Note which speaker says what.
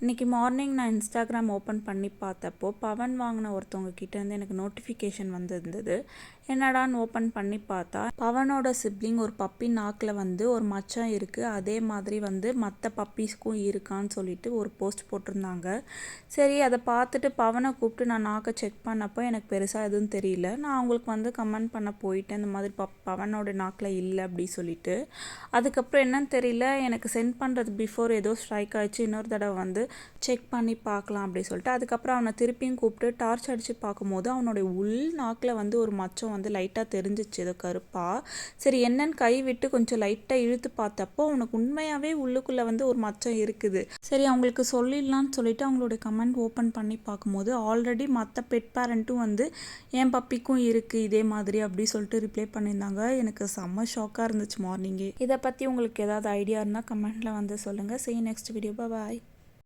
Speaker 1: இன்றைக்கி மார்னிங் நான் Instagram open பண்ணி பார்த்தப்போ பவன் வாங்கின ஒருத்தவங்க கிட்டேருந்து எனக்கு நோட்டிஃபிகேஷன் வந்திருந்தது. என்னடான்னு ஓப்பன் பண்ணி பார்த்தா பவனோட சிப்ளிங் ஒரு பப்பி நாக்கில் ஒரு மச்சம் இருக்குது, அதே மாதிரி மற்ற பப்பீஸ்க்கும் இருக்கான்னு சொல்லிட்டு ஒரு போஸ்ட் போட்டிருந்தாங்க. சரி, அதை பார்த்துட்டு பவனை கூப்பிட்டு நான் நாக்கை செக் பண்ணப்போ எனக்கு பெருசாக எதுவும் தெரியல. நான் அவங்களுக்கு கமெண்ட் பண்ண போயிட்டேன், இந்த மாதிரி பவனோட நாக்கில் இல்லை அப்படி சொல்லிட்டு. அதுக்கப்புறம் என்னன்னு தெரியல, எனக்கு சென்ட் பண்ணுறது பிஃபோர் ஏதோ ஸ்ட்ரைக் ஆகிடுச்சு. இன்னொரு தடவை செக் பண்ணி பார்க்கலாம் அப்படி சொல்லிட்டு அதுக்கப்புறம் அவனை திருப்பியும் கூப்பிட்டு டார்ச் அடித்து பார்க்கும்போது அவனுடைய உள் நாக்கில் ஒரு மச்சம் லைட்டாக தெரிஞ்சிச்சு, ஏதோ கருப்பாக. சரி, என்னன்னு கை விட்டு கொஞ்சம் லைட்டாக இழுத்து பார்த்தப்போ அவனுக்கு உண்மையாகவே உள்ளுக்குள்ளே ஒரு மச்சம் இருக்குது. சரி, அவங்களுக்கு சொல்லிடலான்னு சொல்லிட்டு அவங்களுடைய கமெண்ட் ஓப்பன் பண்ணி பார்க்கும்போது ஆல்ரெடி மற்ற பெட் பேரண்ட்டும் என் பப்பிக்கும் இருக்குது இதே மாதிரி அப்படி சொல்லிட்டு ரிப்ளை பண்ணியிருந்தாங்க. எனக்கு செம்ம ஷாக்காக இருந்துச்சு மார்னிங்கே. இதை பற்றி உங்களுக்கு ஏதாவது ஐடியா இருந்தால் கமெண்ட்டில் சொல்லுங்கள். See you next video. Bye bye.